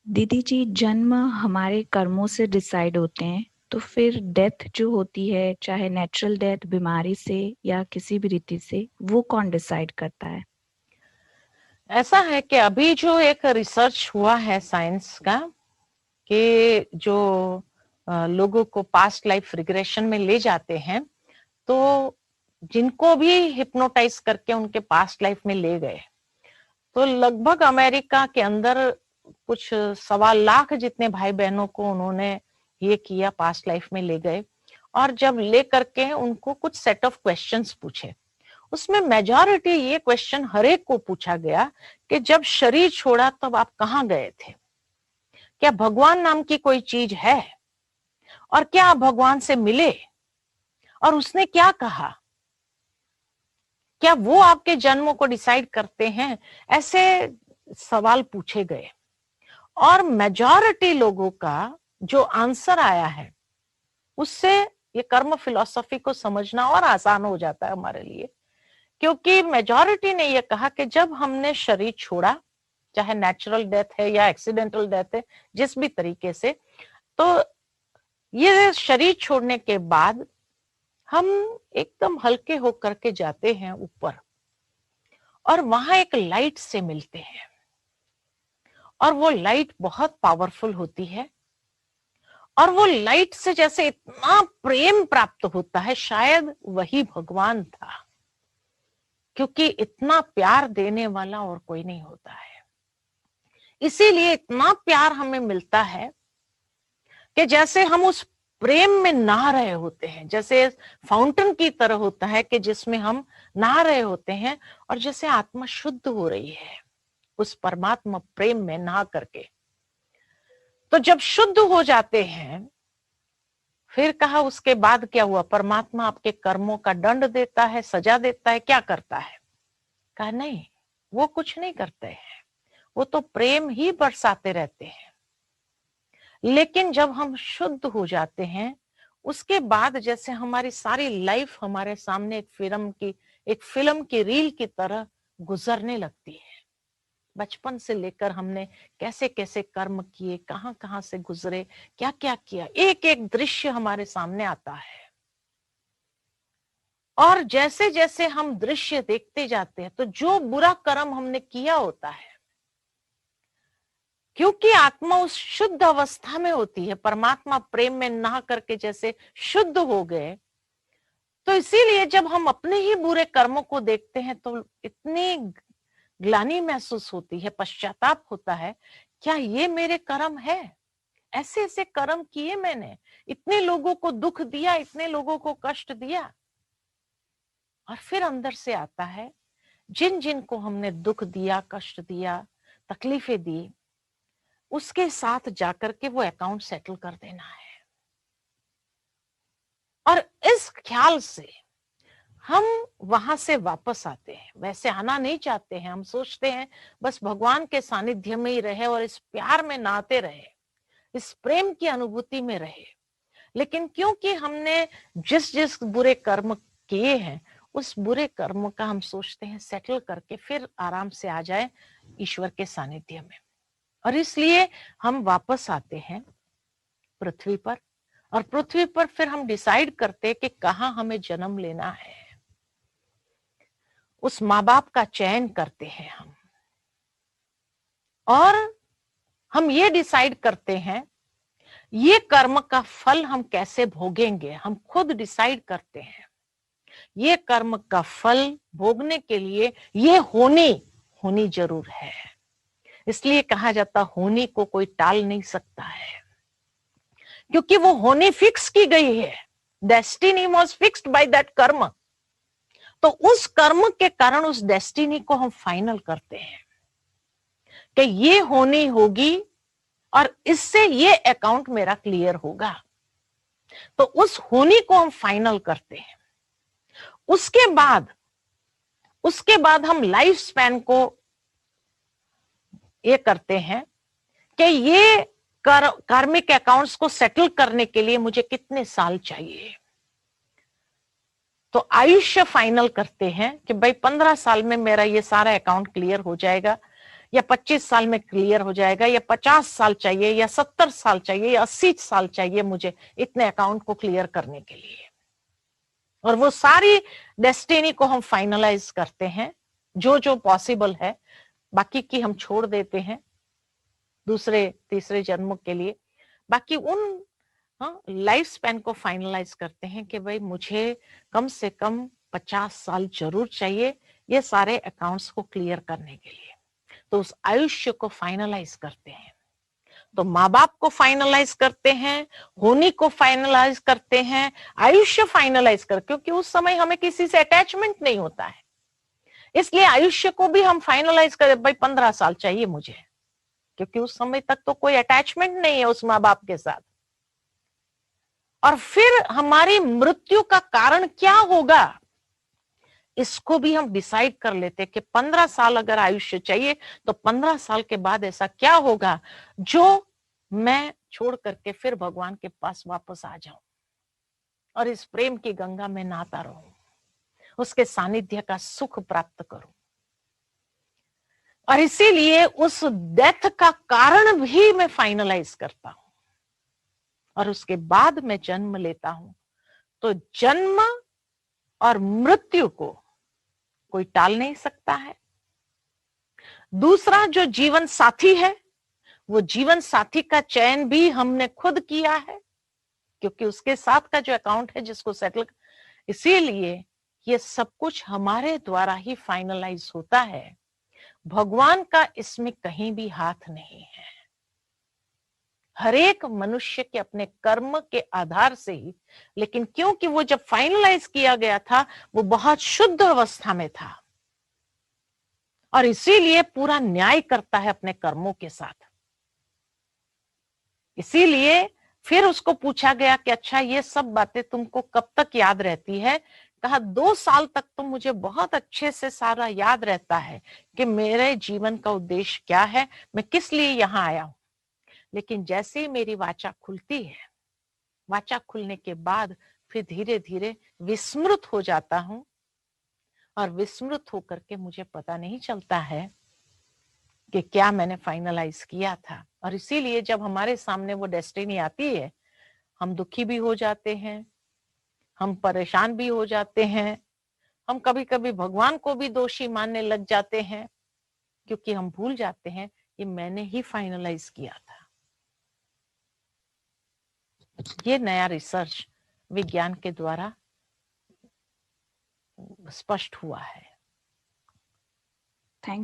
दीदी जी, जन्म हमारे कर्मों से डिसाइड होते हैं। तो फिर डेथ जो होती है, चाहे नेचुरल डेथ, बीमारी से या किसी भी रीति से, वो कौन डिसाइड करता है? ऐसा है कि अभी जो एक रिसर्च हुआ है साइंस का कि जो लोगों को पास्ट लाइफ रिग्रेशन में ले जाते हैं, तो जिनको भी हिप्नोटाइज करके उनके पास्ट लाइफ में ले गए, तो लगभग अमेरिका के अंदर कुछ 1.25 लाख जितने भाई बहनों को उन्होंने ये किया, पास्ट लाइफ में ले गए। और जब ले करके उनको कुछ सेट ऑफ क्वेश्चंस पूछे, उसमें मेजॉरिटी ये क्वेश्चन हर एक को पूछा गया कि जब शरीर छोड़ा तब आप कहाँ गए थे, क्या भगवान नाम की कोई चीज है, और क्या आप भगवान से मिले, और उसने क्या कहा, क्या वो आपके जन्मों को डिसाइड करते हैं। ऐसे सवाल पूछे गए और मेजॉरिटी लोगों का जो आंसर आया है, उससे ये कर्म फिलॉसफी को समझना और आसान हो जाता है हमारे लिए। क्योंकि मेजॉरिटी ने ये कहा कि जब हमने शरीर छोड़ा, चाहे नेचुरल डेथ है या एक्सीडेंटल डेथ है, जिस भी तरीके से, तो ये शरीर छोड़ने के बाद हम एकदम हल्के होकर के जाते हैं ऊपर, और वहां एक लाइट से मिलते हैं, और वो लाइट बहुत पावरफुल होती है। और वो लाइट से जैसे इतना प्रेम प्राप्त होता है, शायद वही भगवान था, क्योंकि इतना प्यार देने वाला और कोई नहीं होता है। इसीलिए इतना प्यार हमें मिलता है कि जैसे हम उस प्रेम में नहा रहे होते हैं, जैसे फाउंटेन की तरह होता है कि जिसमें हम नहा रहे होते हैं, और जैसे आत्मा शुद्ध हो रही है उस परमात्मा प्रेम में नहा करके। तो जब शुद्ध हो जाते हैं, फिर कहा उसके बाद क्या हुआ, परमात्मा आपके कर्मों का दंड देता है, सजा देता है, क्या करता है? कहा नहीं, वो कुछ नहीं करते हैं, वो तो प्रेम ही बरसाते रहते हैं। लेकिन जब हम शुद्ध हो जाते हैं, उसके बाद जैसे हमारी सारी लाइफ हमारे सामने एक फिल्म की रील की तरह गुजरने लगती है। बचपन से लेकर हमने कैसे कैसे कर्म किए, कहां कहां से गुजरे, क्या क्या किया, एक एक दृश्य हमारे सामने आता है। और जैसे जैसे हम दृश्य देखते जाते हैं, तो जो बुरा कर्म हमने किया होता है, क्योंकि आत्मा उस शुद्ध अवस्था में होती है, परमात्मा प्रेम में नहा करके जैसे शुद्ध हो गए, तो इसीलिए जब हम अपने ही बुरे कर्मों को देखते हैं तो इतनी ग्लानि महसूस होती है, पश्चाताप होता है, क्या ये मेरे कर्म है? ऐसे ऐसे कर्म किए मैंने, इतने लोगों को दुख दिया, इतने लोगों को कष्ट दिया। और फिर अंदर से आता है, जिन जिन को हमने दुख दिया, कष्ट दिया, तकलीफें दी, उसके साथ जाकर के वो अकाउंट सेटल कर देना है। और इस ख्याल से हम वहां से वापस आते हैं। वैसे आना नहीं चाहते हैं, हम सोचते हैं बस भगवान के सानिध्य में ही रहे और इस प्यार में नहाते रहे, इस प्रेम की अनुभूति में रहे। लेकिन क्योंकि हमने जिस जिस बुरे कर्म किए हैं, उस बुरे कर्म का हम सोचते हैं सेटल करके फिर आराम से आ जाए ईश्वर के सानिध्य में। और इसलिए हम वापस आते हैं पृथ्वी पर, और पृथ्वी पर फिर हम डिसाइड करते हैं कि कहाँ हमें जन्म लेना है। उस माँ बाप का चयन करते हैं हम, और हम ये डिसाइड करते हैं ये कर्म का फल हम कैसे भोगेंगे, हम खुद डिसाइड करते हैं। ये कर्म का फल भोगने के लिए ये होनी होनी जरूर है। इसलिए कहा जाता होनी को कोई टाल नहीं सकता है, क्योंकि वो होनी फिक्स की गई है। Destiny was fixed by that कर्म। तो उस कर्म के कारण उस डेस्टिनी को हम फाइनल करते हैं कि ये होनी होगी, और इससे ये अकाउंट मेरा क्लियर होगा। तो उस होनी को हम फाइनल करते हैं। उसके बाद हम लाइफ स्पैन को ये करते हैं कि ये कार्मिक अकाउंट्स को सेटल करने के लिए मुझे कितने साल चाहिए। तो आयुष्य फाइनल करते हैं कि भाई 15 साल में मेरा ये सारा अकाउंट क्लियर हो जाएगा, या 25 साल में क्लियर हो जाएगा, या 50 साल चाहिए, या 70 साल चाहिए, या 80 साल चाहिए मुझे इतने अकाउंट को क्लियर करने के लिए। और वो सारी डेस्टिनी को हम फाइनलाइज करते हैं, जो जो पॉसिबल है, बाकी की हम छोड़ देते हैं दूसरे तीसरे जन्मों के लिए। बाकी उन लाइफ स्पैन को फाइनलाइज करते हैं कि भाई मुझे कम से कम 50 साल जरूर चाहिए ये सारे अकाउंट्स को क्लियर करने के लिए। तो उस आयुष्य को फाइनलाइज करते हैं। तो माँ बाप को फाइनलाइज करते हैं, होनी को फाइनलाइज करते हैं, आयुष्य फाइनलाइज कर, क्योंकि उस समय हमें किसी से अटैचमेंट नहीं होता है, इसलिए आयुष्य को भी हम फाइनलाइज करें, भाई 15 साल चाहिए मुझे, क्योंकि उस समय तक तो कोई अटैचमेंट नहीं है उस माँ बाप के साथ। और फिर हमारी मृत्यु का कारण क्या होगा इसको भी हम डिसाइड कर लेते कि 15 साल अगर आयुष्य चाहिए तो 15 साल के बाद ऐसा क्या होगा जो मैं छोड़ करके फिर भगवान के पास वापस आ जाऊं और इस प्रेम की गंगा में नहाता रहूं, उसके सानिध्य का सुख प्राप्त करूं। और इसीलिए उस डेथ का कारण भी मैं फाइनलाइज करता हूं और उसके बाद मैं जन्म लेता हूं। तो जन्म और मृत्यु को कोई टाल नहीं सकता है। दूसरा जो जीवन साथी है, वो जीवन साथी का चयन भी हमने खुद किया है, क्योंकि उसके साथ का जो अकाउंट है जिसको सेटल, इसीलिए ये सब कुछ हमारे द्वारा ही फाइनलाइज होता है। भगवान का इसमें कहीं भी हाथ नहीं है। हर एक मनुष्य के अपने कर्म के आधार से ही, लेकिन क्योंकि वो जब फाइनलाइज किया गया था वो बहुत शुद्ध अवस्था में था और इसीलिए पूरा न्याय करता है अपने कर्मों के साथ। इसीलिए फिर उसको पूछा गया कि अच्छा ये सब बातें तुमको कब तक याद रहती है? कहा 2 साल तक तो मुझे बहुत अच्छे से सारा याद रहता है कि मेरे जीवन का उद्देश्य क्या है, मैं किस लिए यहाँ आया हूं। लेकिन जैसे ही मेरी वाचा खुलती है, वाचा खुलने के बाद फिर धीरे धीरे विस्मृत हो जाता हूं और विस्मृत होकर के मुझे पता नहीं चलता है कि क्या मैंने फाइनलाइज किया था। और इसीलिए जब हमारे सामने वो डेस्टिनी आती है, हम दुखी भी हो जाते हैं, हम परेशान भी हो जाते हैं, हम कभी कभी भगवान को भी दोषी मानने लग जाते हैं, क्योंकि हम भूल जाते हैं कि मैंने ही फाइनलाइज किया था। ये नया रिसर्च विज्ञान के द्वारा स्पष्ट हुआ है।